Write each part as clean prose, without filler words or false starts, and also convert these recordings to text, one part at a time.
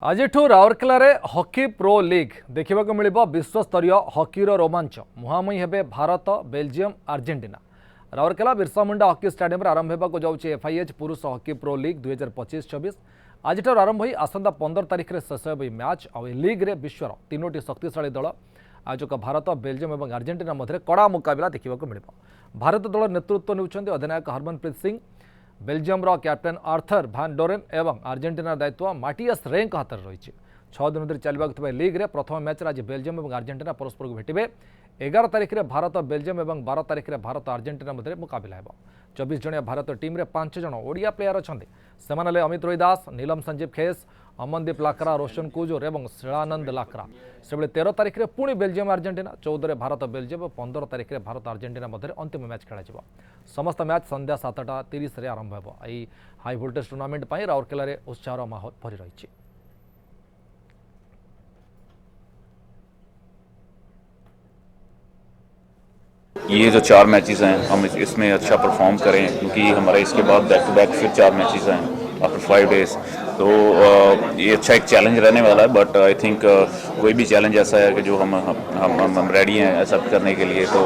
आज Rourkela hockey pro league देखा मिल विश्वस्तरीय हॉकीर रोमांच मुहांमुही हेबे Bharat Belgium Argentina. Rourkela Birsa Munda hockey stadium आरंभ होगा जाऊँगी एफआईएच पुरुष हॉकी प्रो लीग 2025-26 आज आरंभ हो आसंता 15 तारिख में शेष हो मैच आ लीग्रे विश्वर तीनोटी शक्तिशाली दल आयोजक भारत बेल्जियम और आर्जेंटीना मध्य कड़ा मुकाबला देखा मिल। भारत दल नेतृत्व नेउछन्ति अधिनायक Harmanpreet Singh, Belgium captain Arthur van Doren एवं आर्जेंटीना दायित्व माटियास रेंक हाथ में रही। 6 दिन धरी चलने लीग्रे प्रथम मैच आज बेल्जियम और आर्जेंटीना परस्पर को भेटे। 11 तारिख में भारत बेल्जियम और 12 तारिख में भारत आर्जेंटीना मध्य मुकाबला हो। 24 जणिया भारत टीम रे 5 जण ओडिया प्लेयर अच्छा से अमित रोहिदास, नीलम संजीव खेस, अमनदीप लाकरा, रोशन कुजूर और शिलानंद लाकरा। से 13 तारिख में पुणी बेल्जियम आर्जेंटीना, 14 भारत बेल्जियम और 15 तारिख में भारत आर्जेंटीना मध्य अंतिम मैच खेल। समस्त मैच संध्या 7:30 आरंभ हो। हाई वोल्टेज टूर्नामेंट पर राउरकेल उत्साह माहौल भरी रही। ये जो 4 मैचेस हैं हम इसमें अच्छा परफॉर्म करें क्योंकि हमारा इसके बाद बैक टू बैक फिर 4 मैचेस हैं आफ्टर 5 डेज। तो ये अच्छा एक चैलेंज रहने वाला है। बट आई थिंक कोई भी चैलेंज ऐसा है कि जो हम रेडी हैं ऐसा करने के लिए। तो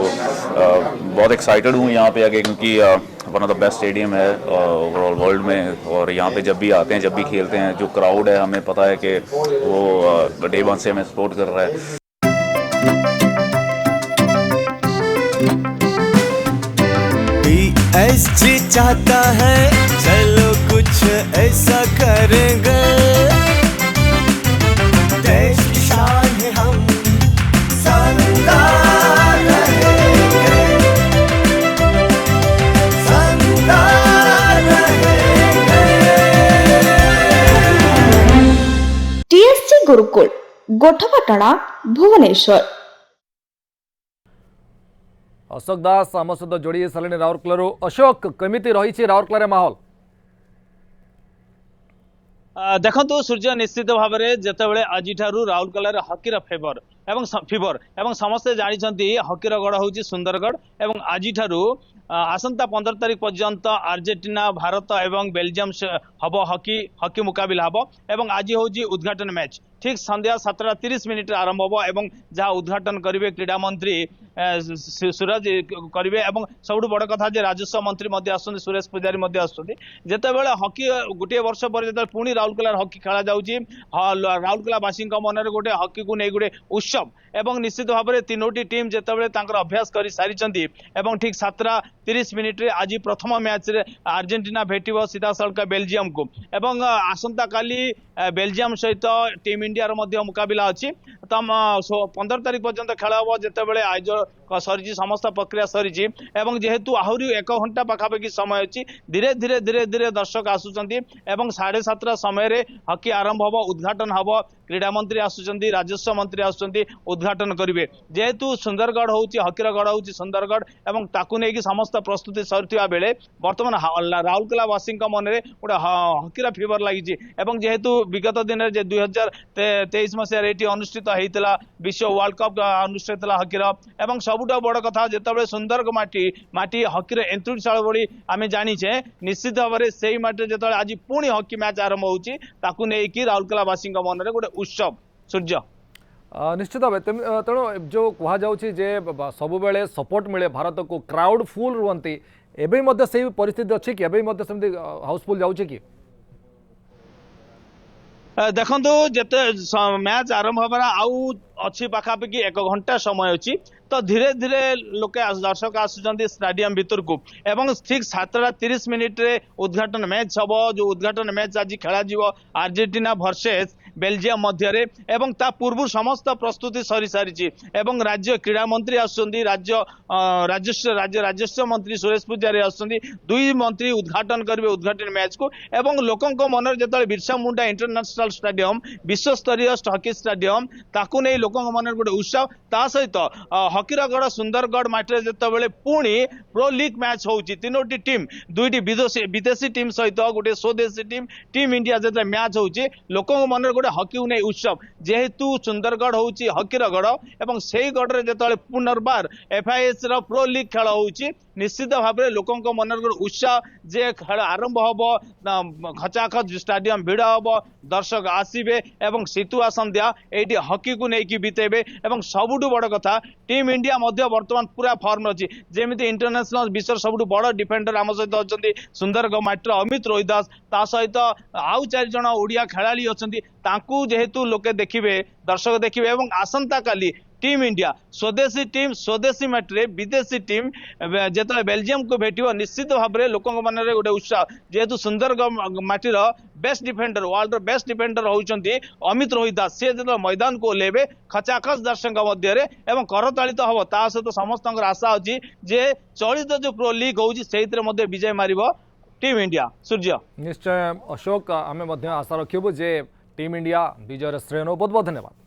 बहुत एक्साइटेड हूँ यहाँ पे आके क्योंकि one of the best stadium है ओवरऑल वर्ल्ड में। और यहाँ पे जब भी आते हैं, जब भी खेलते हैं, जो क्राउड है हमें पता है कि वो डे वन से हमें सपोर्ट कर रहा है। PSG चाहता है चलो कुछ ऐसा करेंगे, देश की शान है हम शानदार रहेंगे, शानदार रहेंगे। TSC गुरुकुल गोठपाटणा भुवनेश्वर। अशोक दास आम सहित जोड़ी सारे राउरकेलू। अशोक, केमिति रही राउरकेल माहौल? देखो सूर्य निश्चित भाव में जितेबाला आज राउरकेल हॉकीर फीवर एवं समस्ते जानते हॉकीर गढ़ हूँ सुंदरगढ़। एवं आज आसंता 15 तारिख पर्यंत आर्जेंटीना भारत एवं बेल्जियम हम हॉकी मुकाबला हम। एवं आज हूँ उद्घाटन मैच ठीक संध्या 7:30 आरंभ हो। एवं जहाँ उद्घाटन करेंगे क्रीड़ा मंत्री सूरज करेंगे। एवं सबुठ बड़ कथा राजस्व मंत्री आसुँच सुरेश पुजारी आसुँच हॉकी गोटे वर्ष पर जो पुणी राउरकेल हॉकी खेला जाऊँगी राउरकेलावासी मन में गोटे हॉकी को नहीं गोटे उत्सव। एवं निश्चित भाव में तीनोटी टीम जितेबाला अभ्यास कर सारी ठीक 7:30 आज प्रथम मैच रे आर्जेंटीना भेटिबो सीधा सड़क बेल्जियम को। एवं आसंता काली बेल्जियम सहित टीम इंडिया मुकाबला अच्छी। तम 15 तारिख पर्यंत खेल हम जितेबाला आयोजक सरी समस्त प्रक्रिया सरी। जेहेतु आहरी 1 घंटा पखापाखि समय अच्छी धीरे धीरे धीरे धीरे दर्शक आसुचंती। 7:30 समय हॉकी आरंभ हम, उद्घाटन हम, क्रीड़ा मंत्री आसुचंती, राजस्व मंत्री आसुचंती, उद्घाटन करेंगे। जेहेतु सुंदरगढ़ हूँ हॉकीर गढ़ हूँ सुंदरगढ़ एवं ताकू नहीं समस्त प्रस्तुति सरीथिबा बेले बर्तमान राउरकेलावासी मन में गोटे हॉकीर फीवर लगी। जेहेतु विगत दिन में 2023 मसीह ये अनुष्ठित होता विश्व वर्ल्ड कप अनुष्ठित हॉकीर। एवं सबुठ बड़ कथा जितेबाला सुंदरगढ़ माटी हॉकीर एंतुड़ीशाल भली आम जाचे निश्चित भाव में से माटी जो आज पुणी हॉकी मैच आरंभ होती राउरकेलावासी मन में गोटे उत्सव। सूर्य निश्चित भाव तेणु जो कहुचे सब बेले सपोर्ट मिले भारत को, क्राउड फुल रुहति एवं से परिस्थिति अच्छी कि एवं हाउसफुल जाऊँगी कि? देखो जिते मैच आरंभ होगा आउ अच्छी पाखापाखि 1 घंटा समय अच्छी। तो धीरे धीरे लोके दर्शक आसुचंती स्टेडियम भीतर को। एवं ठीक 7:30 उद्घाटन मैच हम, जो उद्घाटन मैच आज खेल आर्जेंटीना वर्सेस बेल्जियम मध्य। एवं ता पूर्व समस्त प्रस्तुति सरी सारी। एवं राज्य क्रीड़ा मंत्री आसुचंती, राज्य राजस्व मंत्री सुरेश पुजारी आसुचंती, 2 मंत्री उद्घाटन करेंगे उद्घाटन मैच को। एवं लोकों मन जो बिरसा मुंडा इंटरनेशनल स्टेडियम विश्वस्तरीय हॉकी स्टेडियम ताकू नहीं लोकों मन में गोटे उत्सव। ता सहित हॉकीर गढ़ सुंदरगढ़ माटी जितेबाला पुणी प्रो लीग मैच होची तीनोटी टीम 2टी विदेशी टीम सहित गोटे स्वदेशी टीम इंडिया जो मैच होची लोकों मन में गोटे हॉकी को नहीं उत्सव। जेहेतु सुंदरगढ़ होची हॉकीर गढ़ एवं से गढ़ जितेबाला पुनर्बार एफआईएच रो प्रो लीग खेल होची निश्चित भाव में लोकों मन उत्साह जे खेल आरंभ हम खचाखच स्टाडियम भिड़ हम दर्शक आसवे एवं शीतुआ संध्या ये हॉकी को लेकिन बीतेबे एवं सबुठ बड़ कथा टीम इंडिया बर्तमान पूरा फॉर्म अच्छी जमी इंटरनेशनल विश्व सबुठ बड़ डिफेंडर आम सहित अच्छा सुंदरगढ़ माटीर अमित रोहिदास ता सहित आउ 4 जण ओडिया खेलाड़ी अच्छा जेहेतु लोके देखिए दर्शक देखिए एवं आसंता काली टीम इंडिया स्वदेशी टीम स्वदेशी माटी विदेशी टीम जो बेल्जियम को भेटियो निश्चित भाव में लोक मन गोटे उत्साह जेहेतु सुंदरगढ़ माटीर best defender world best defender होती अमित रोहिदास सी जो मैदान को ओह्लेबे खचाखच दर्शक मध्य एवं करताड़ित हम ता सहित समस्त आशा अच्छी जे चलित जो प्रो लीग होती विजय मार टीम इंडिया सूर्य निश्चय अशोक आम आशा रखू जे टीम इंडिया विजयर श्रेय बहुत बहुत धन्यवाद।